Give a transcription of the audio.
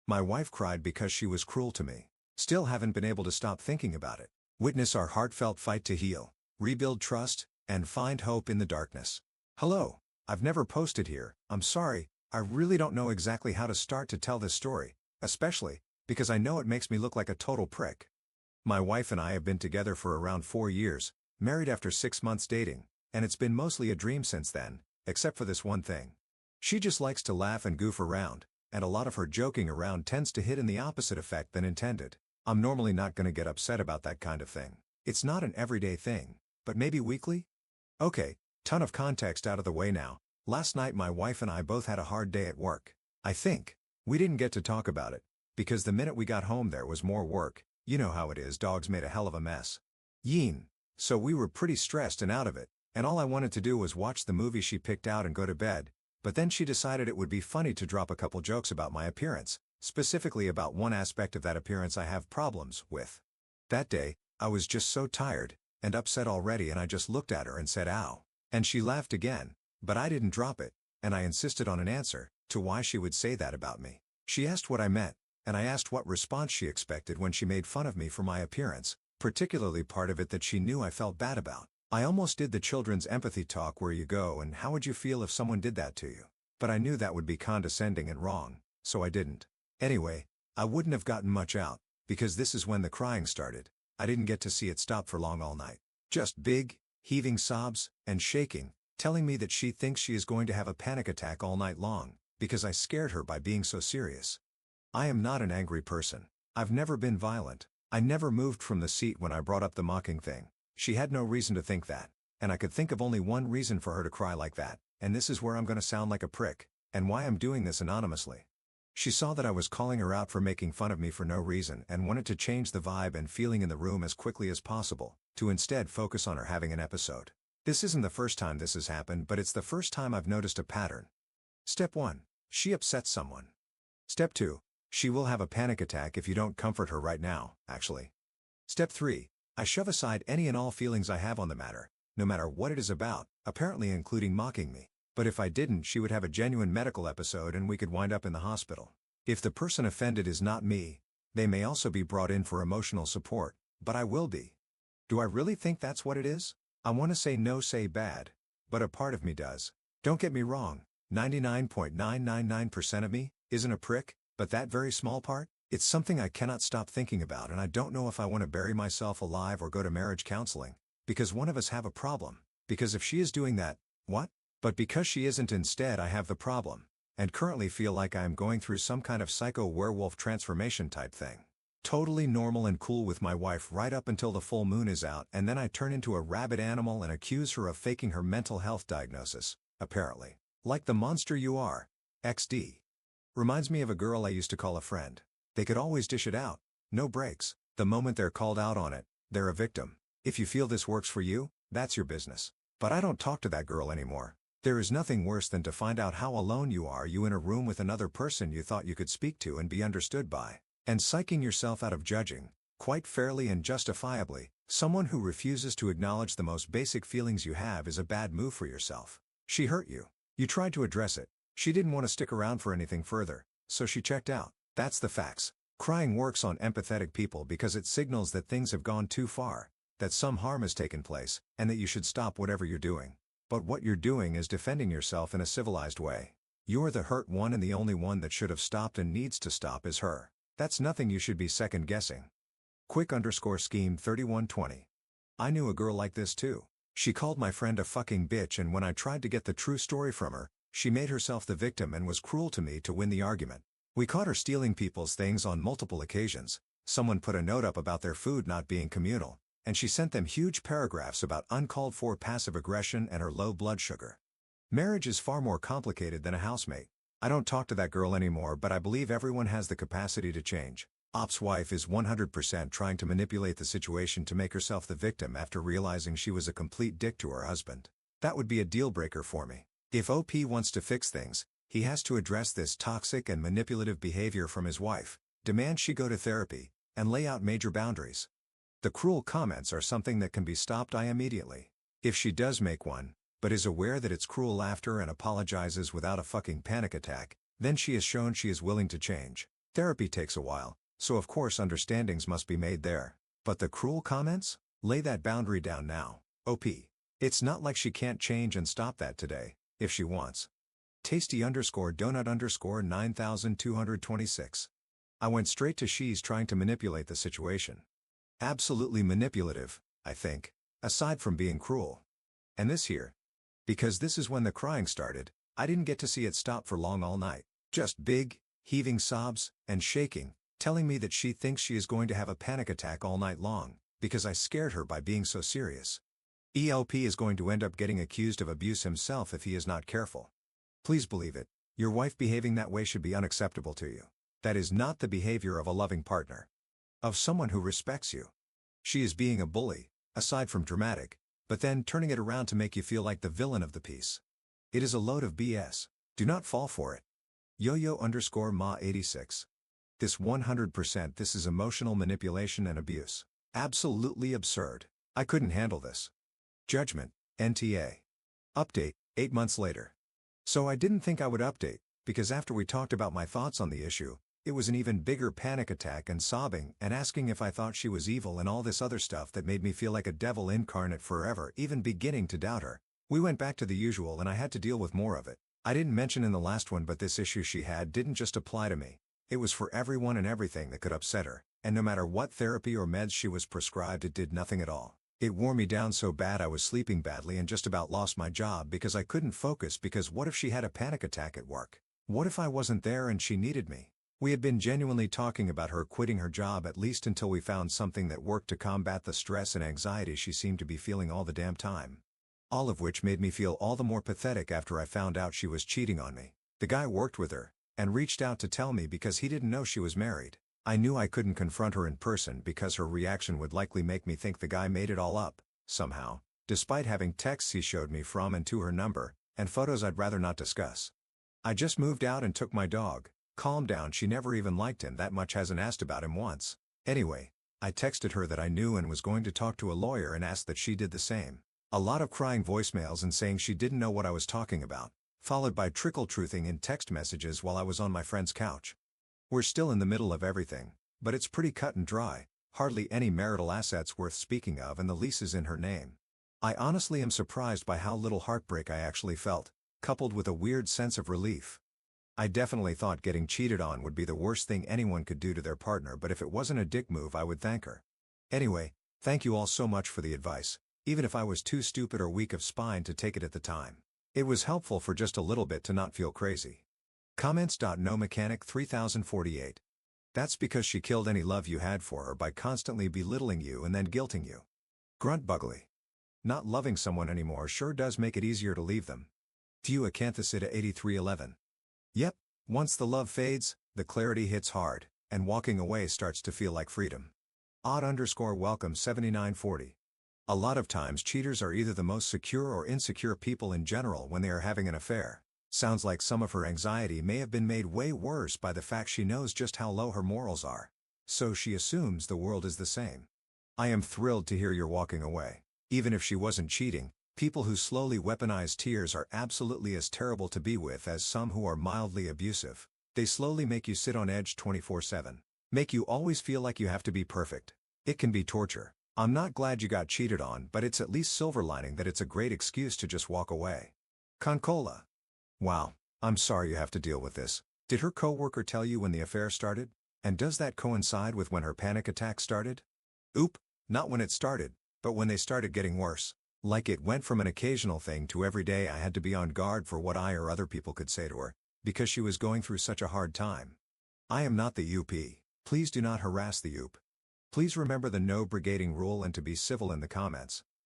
My wife cried because she was cruel to me. Still haven't been able to stop thinking about it. Witness our heartfelt fight to heal, rebuild trust, and find hope in the darkness. Hello. I've never posted here. I'm sorry. I really don't know exactly how to start to tell this story, especially because I know it makes me look like a total prick. My wife and I have been together for around 4 years, married after 6 months dating, and it's been mostly a dream since then, except for this one thing. She just likes to laugh and goof around, and a lot of her joking around tends to hit in the opposite effect than intended. I'm normally not gonna get upset about that kind of thing. It's not an everyday thing, but maybe weekly? Okay, ton of context out of the way now. Last night my wife and I both had a hard day at work. I think we didn't get to talk about it, because the minute we got home there was more work. You know how it is, dogs made a hell of a mess. Yeen. So we were pretty stressed and out of it, and all I wanted to do was watch the movie she picked out and go to bed, but then she decided it would be funny to drop a couple jokes about my appearance, specifically about one aspect of that appearance I have problems with. That day, I was just so tired and upset already, and I just looked at her and said ow. And she laughed again, but I didn't drop it, and I insisted on an answer to why she would say that about me. She asked what I meant, and I asked what response she expected when she made fun of me for my appearance, particularly part of it that she knew I felt bad about. I almost did the children's empathy talk where you go and how would you feel if someone did that to you. But I knew that would be condescending and wrong, so I didn't. Anyway, I wouldn't have gotten much out, because this is when the crying started. I didn't get to see it stop for long all night. Just big, heaving sobs, and shaking, telling me that she thinks she is going to have a panic attack all night long, because I scared her by being so serious. I am not an angry person. I've never been violent. I never moved from the seat when I brought up the mocking thing. She had no reason to think that, and I could think of only one reason for her to cry like that, and this is where I'm gonna sound like a prick, and why I'm doing this anonymously. She saw that I was calling her out for making fun of me for no reason and wanted to change the vibe and feeling in the room as quickly as possible, to instead focus on her having an episode. This isn't the first time this has happened, but it's the first time I've noticed a pattern. Step 1. She upsets someone. Step 2. She will have a panic attack if you don't comfort her right now, actually. Step 3. I shove aside any and all feelings I have on the matter, no matter what it is about, apparently including mocking me. But if I didn't, she would have a genuine medical episode and we could wind up in the hospital. If the person offended is not me, they may also be brought in for emotional support, but I will be. Do I really think that's what it is? I want to say no, say bad, but a part of me does. Don't get me wrong, 99.999% of me isn't a prick, but that very small part, it's something I cannot stop thinking about, and I don't know if I want to bury myself alive or go to marriage counseling, because one of us have a problem. Because if she is doing that, what? But because she isn't, instead I have the problem, and currently feel like I am going through some kind of psycho werewolf transformation type thing. Totally normal and cool with my wife right up until the full moon is out, and then I turn into a rabid animal and accuse her of faking her mental health diagnosis, apparently. Like the monster you are. XD. Reminds me of a girl I used to call a friend. They could always dish it out. No breaks. The moment they're called out on it, they're a victim. If you feel this works for you, that's your business. But I don't talk to that girl anymore. There is nothing worse than to find out how alone you are, you in a room with another person you thought you could speak to and be understood by, and psyching yourself out of judging, quite fairly and justifiably, someone who refuses to acknowledge the most basic feelings you have is a bad move for yourself. She hurt you. You tried to address it. She didn't want to stick around for anything further, so she checked out. That's the facts. Crying works on empathetic people because it signals that things have gone too far, that some harm has taken place, and that you should stop whatever you're doing. But what you're doing is defending yourself in a civilized way. You're the hurt one, and the only one that should have stopped and needs to stop is her. That's nothing you should be second guessing. Quick_scheme 3120. I knew a girl like this too. She called my friend a fucking bitch, and when I tried to get the true story from her, she made herself the victim and was cruel to me to win the argument. We caught her stealing people's things on multiple occasions. Someone put a note up about their food not being communal, and she sent them huge paragraphs about uncalled for passive aggression and her low blood sugar. Marriage is far more complicated than a housemate. I don't talk to that girl anymore, but I believe everyone has the capacity to change. Op's wife is 100% trying to manipulate the situation to make herself the victim after realizing she was a complete dick to her husband. That would be a deal breaker for me. If OP wants to fix things, he has to address this toxic and manipulative behavior from his wife, demand she go to therapy, and lay out major boundaries. The cruel comments are something that can be stopped immediately. If she does make one, but is aware that it's cruel after and apologizes without a fucking panic attack, then she has shown she is willing to change. Therapy takes a while, so of course understandings must be made there. But the cruel comments? Lay that boundary down now. OP. It's not like she can't change and stop that today, if she wants. Tasty_donut_ 9226. I went straight to she's trying to manipulate the situation. Absolutely manipulative, I think, aside from being cruel. And this here. Because this is when the crying started, I didn't get to see it stop for long all night. Just big, heaving sobs, and shaking, telling me that she thinks she is going to have a panic attack all night long, because I scared her by being so serious. ELP is going to end up getting accused of abuse himself if he is not careful. Please believe it, your wife behaving that way should be unacceptable to you. That is not the behavior of a loving partner. Of someone who respects you. She is being a bully, aside from dramatic, but then turning it around to make you feel like the villain of the piece. It is a load of BS. Do not fall for it. Yo-yo_ma86. This 100% this is emotional manipulation and abuse. Absolutely absurd. I couldn't handle this. Judgment, NTA. Update, 8 months later. So I didn't think I would update, because after we talked about my thoughts on the issue, it was an even bigger panic attack and sobbing and asking if I thought she was evil and all this other stuff that made me feel like a devil incarnate forever, even beginning to doubt her. We went back to the usual and I had to deal with more of it. I didn't mention in the last one, but this issue she had didn't just apply to me. It was for everyone and everything that could upset her, and no matter what therapy or meds she was prescribed, it did nothing at all. It wore me down so bad I was sleeping badly and just about lost my job because I couldn't focus, because what if she had a panic attack at work? What if I wasn't there and she needed me? We had been genuinely talking about her quitting her job, at least until we found something that worked to combat the stress and anxiety she seemed to be feeling all the damn time. All of which made me feel all the more pathetic after I found out she was cheating on me. The guy worked with her, and reached out to tell me because he didn't know she was married. I knew I couldn't confront her in person because her reaction would likely make me think the guy made it all up, somehow, despite having texts he showed me from and to her number, and photos I'd rather not discuss. I just moved out and took my dog. Calm down, she never even liked him that much, hasn't asked about him once. Anyway, I texted her that I knew and was going to talk to a lawyer and asked that she did the same. A lot of crying voicemails and saying she didn't know what I was talking about, followed by trickle-truthing in text messages while I was on my friend's couch. We're still in the middle of everything, but it's pretty cut and dry, hardly any marital assets worth speaking of, and the lease is in her name. I honestly am surprised by how little heartbreak I actually felt, coupled with a weird sense of relief. I definitely thought getting cheated on would be the worst thing anyone could do to their partner, but if it wasn't a dick move I would thank her. Anyway, thank you all so much for the advice, even if I was too stupid or weak of spine to take it at the time. It was helpful for just a little bit to not feel crazy. Comments. No Mechanic 3048. That's because she killed any love you had for her by constantly belittling you and then guilting you. Grunt Bugly. Not loving someone anymore sure does make it easier to leave them. View Acanthicida 8311. Yep, once the love fades, the clarity hits hard, and walking away starts to feel like freedom. Odd_welcome 7940. A lot of times cheaters are either the most secure or insecure people in general when they are having an affair. Sounds like some of her anxiety may have been made way worse by the fact she knows just how low her morals are. So she assumes the world is the same. I am thrilled to hear you're walking away. Even if she wasn't cheating, people who slowly weaponize tears are absolutely as terrible to be with as some who are mildly abusive. They slowly make you sit on edge 24/7. Make you always feel like you have to be perfect. It can be torture. I'm not glad you got cheated on, but it's at least silver lining that it's a great excuse to just walk away. Concola. Wow, I'm sorry you have to deal with this. Did her coworker tell you when the affair started? And does that coincide with when her panic attack started? Oop, not when it started, but when they started getting worse. Like it went from an occasional thing to every day I had to be on guard for what I or other people could say to her, because she was going through such a hard time. I am not the UP. Please do not harass the UP. Please remember the no brigading rule and to be civil in the comments.